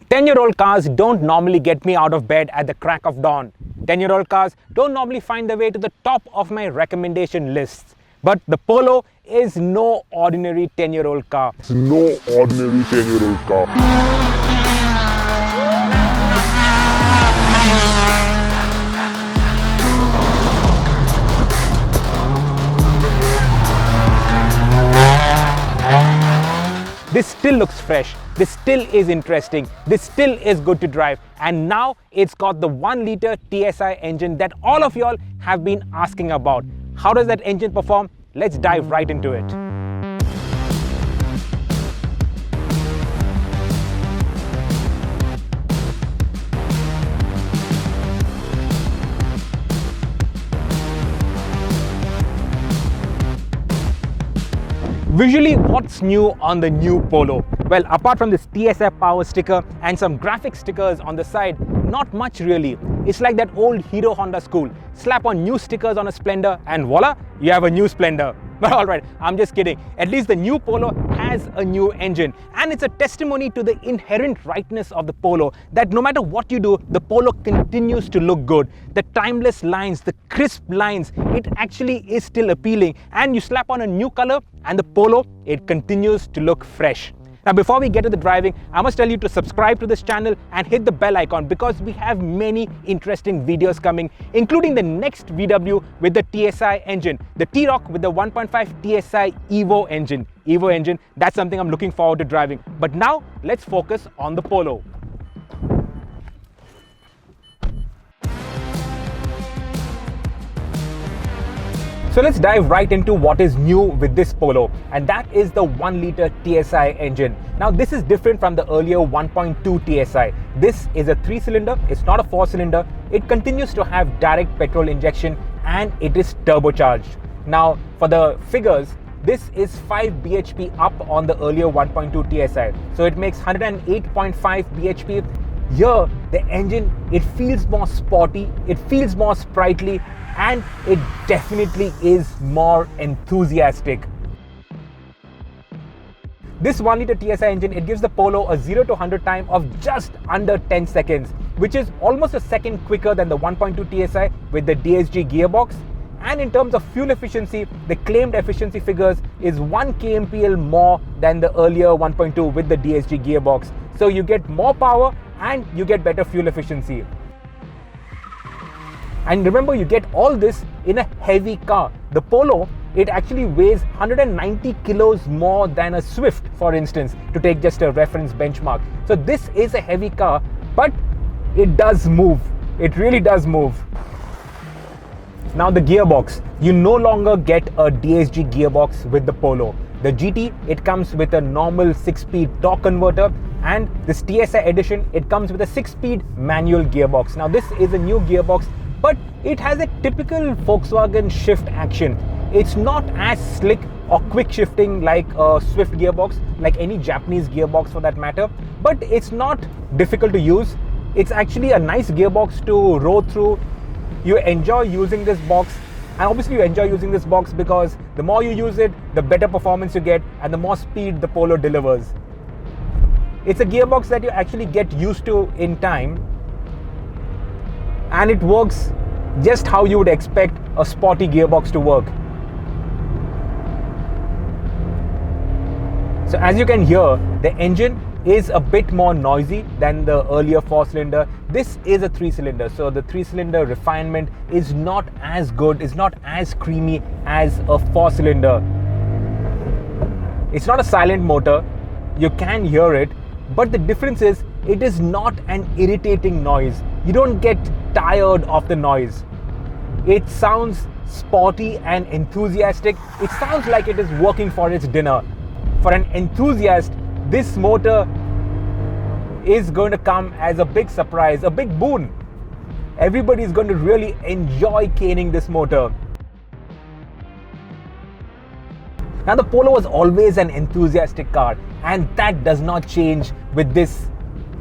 10-year-old cars don't normally get me out of bed at the crack of dawn. 10-year-old cars don't normally find their way to the top of my recommendation lists. But the Polo is no ordinary 10-year-old car. It's no ordinary 10-year-old car. This still looks fresh, this still is interesting, this still is good to drive, and now it's got the 1 litre TSI engine that all of y'all have been asking about. How does that engine perform? Let's dive right into it. Visually, what's new on the new Polo? Well, apart from this TSI power sticker and some graphic stickers on the side, not much really. It's like that old Hero Honda school. Slap on new stickers on a Splendor and voila, you have a new Splendor. But alright, I'm just kidding. At least the new Polo has a new engine, and it's a testimony to the inherent rightness of the Polo that no matter what you do, the Polo continues to look good. The timeless lines, the crisp lines, it actually is still appealing, and you slap on a new color and the Polo, it continues to look fresh. Now, before we get to the driving, I must tell you to subscribe to this channel and hit the bell icon because we have many interesting videos coming, including the next VW with the TSI engine, the T-Roc with the 1.5 TSI Evo engine. That's something I'm looking forward to driving. But now, let's focus on the Polo. So let's dive right into what is new with this Polo, and that is the 1 litre TSI engine. Now this is different from the earlier 1.2 TSI. This is a 3-cylinder, it's not a 4-cylinder. It continues to have direct petrol injection and it is turbocharged. Now for the figures, this is 5 bhp up on the earlier 1.2 TSI. So it makes 108.5 bhp. Here, the engine, it feels more sporty, it feels more sprightly, and it definitely is more enthusiastic. This 1 litre TSI engine, it gives the Polo a 0 to 100 time of just under 10 seconds, which is almost a second quicker than the 1.2 TSI with the DSG gearbox. And in terms of fuel efficiency, the claimed efficiency figures is 1 kmpl more than the earlier 1.2 with the DSG gearbox. So you get more power and you get better fuel efficiency. And remember, you get all this in a heavy car. The Polo, it actually weighs 190 kilos more than a Swift, for instance, to take just a reference benchmark. So this is a heavy car, but it does move. It really does move. Now the gearbox, you no longer get a DSG gearbox with the Polo. The GT, it comes with a normal 6-speed torque converter, and this TSI edition, it comes with a 6-speed manual gearbox. Now this is a new gearbox, but it has a typical Volkswagen shift action. It's not as slick or quick shifting like a Swift gearbox, like any Japanese gearbox for that matter, but it's not difficult to use. It's actually a nice gearbox to row through. You enjoy using this box, and obviously you enjoy using this box because the more you use it, the better performance you get and the more speed the Polo delivers. It's a gearbox that you actually get used to in time, and it works just how you would expect a sporty gearbox to work. So as you can hear, the engine is a bit more noisy than the earlier 4-cylinder. This is a 3-cylinder, so the 3-cylinder refinement is not as good, is not as creamy as a 4-cylinder. It's not a silent motor, you can hear it, but the difference is it is not an irritating noise. You don't get tired of the noise. It sounds sporty and enthusiastic. It sounds like it is working for its dinner. For an enthusiast, this motor is going to come as a big surprise, a big boon. Everybody is going to really enjoy caning this motor. Now the Polo was always an enthusiastic car, and that does not change with this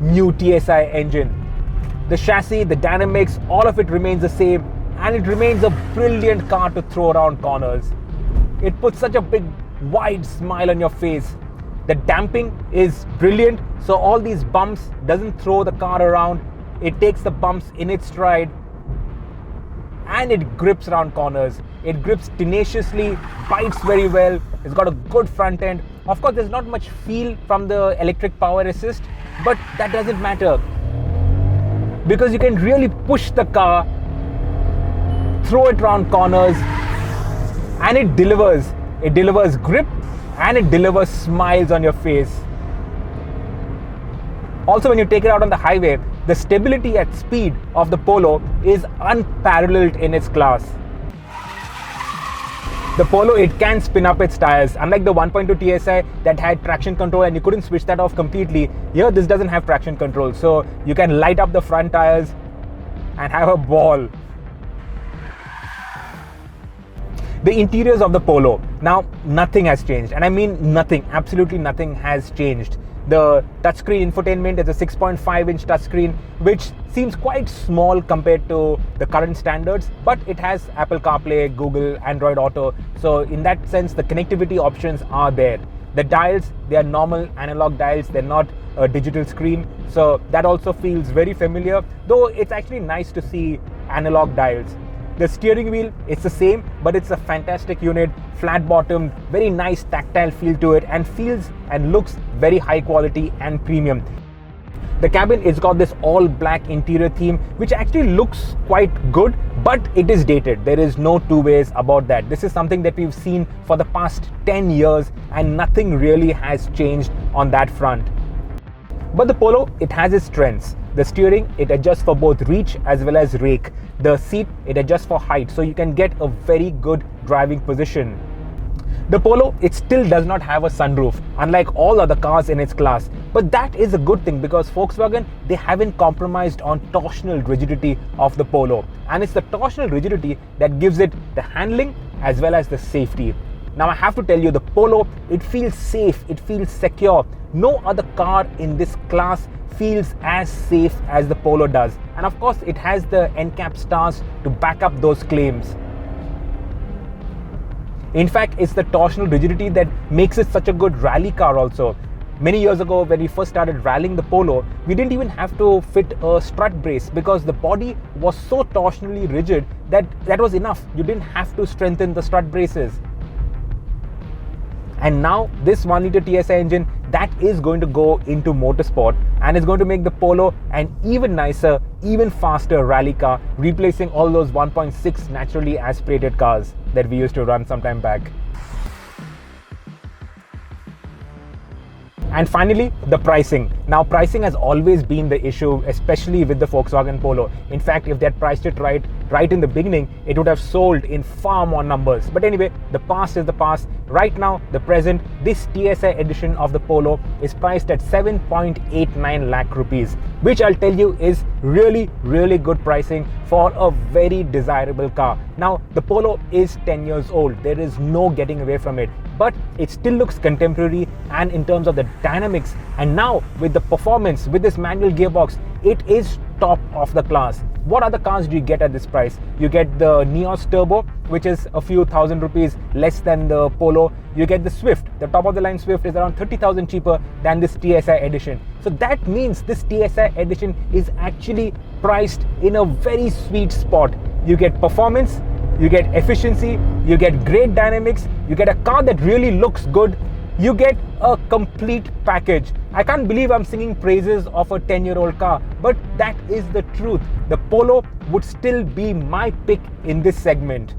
new TSI engine. The chassis, the dynamics, all of it remains the same, and it remains a brilliant car to throw around corners. It puts such a big wide smile on your face. The damping is brilliant, so all these bumps doesn't throw the car around. It takes the bumps in its stride and it grips around corners. It grips tenaciously, bites very well. It's got a good front end. Of course, there's not much feel from the electric power assist, but that doesn't matter because you can really push the car, throw it around corners, and it delivers. It delivers grip and it delivers smiles on your face. Also, when you take it out on the highway, the stability at speed of the Polo is unparalleled in its class. The Polo, it can spin up its tires. Unlike the 1.2 TSI that had traction control and you couldn't switch that off completely, here this doesn't have traction control. So you can light up the front tires and have a ball. The interiors of the Polo, now nothing has changed, and I mean nothing, absolutely nothing has changed. The touchscreen infotainment is a 6.5-inch touchscreen, which seems quite small compared to the current standards, but it has Apple CarPlay, Google, Android Auto, so in that sense the connectivity options are there. The dials, they are normal analog dials, they're not a digital screen, so that also feels very familiar, though it's actually nice to see analog dials. The steering wheel, it's the same, but it's a fantastic unit, flat bottomed, very nice tactile feel to it, and feels and looks very high quality and premium. The cabin, it's got this all black interior theme, which actually looks quite good, but it is dated. There is no two ways about that. This is something that we've seen for the past 10 years and nothing really has changed on that front. But the Polo, it has its strengths. The steering, it adjusts for both reach as well as rake. The seat, it adjusts for height, so you can get a very good driving position. The Polo, it still does not have a sunroof, unlike all other cars in its class. But that is a good thing because Volkswagen, they haven't compromised on torsional rigidity of the Polo. And it's the torsional rigidity that gives it the handling as well as the safety. Now I have to tell you, the Polo, it feels safe, it feels secure. No other car in this class feels as safe as the Polo does. And of course, it has the NCAP stars to back up those claims. In fact, it's the torsional rigidity that makes it such a good rally car also. Many years ago, when we first started rallying the Polo, we didn't even have to fit a strut brace because the body was so torsionally rigid that that was enough. You didn't have to strengthen the strut braces. And now this 1 litre TSI engine, that is going to go into motorsport and is going to make the Polo an even nicer, even faster rally car, replacing all those 1.6 naturally aspirated cars that we used to run some time back. And finally, the pricing. Now, pricing has always been the issue, especially with the Volkswagen Polo. In fact, if they had priced it right in the beginning, it would have sold in far more numbers. But anyway, the past is the past. Right now, the present, this TSI edition of the Polo is priced at 7.89 lakh rupees, which I'll tell you is really, really good pricing for a very desirable car. Now, the Polo is 10 years old. There is no getting away from it. But it still looks contemporary, and in terms of the dynamics, and now with the performance, with this manual gearbox, it is top of the class. What other cars do you get at this price? You get the Neos Turbo, which is a few thousand rupees less than the Polo. You get the Swift. The top of the line Swift is around 30,000 cheaper than this TSI edition. So that means this TSI edition is actually priced in a very sweet spot. You get performance, you get efficiency, you get great dynamics, you get a car that really looks good, you get a complete package. I can't believe I'm singing praises of a 10-year-old car, but that is the truth. The Polo would still be my pick in this segment.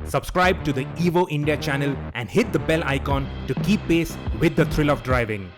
Subscribe to the Evo India channel and hit the bell icon to keep pace with the thrill of driving.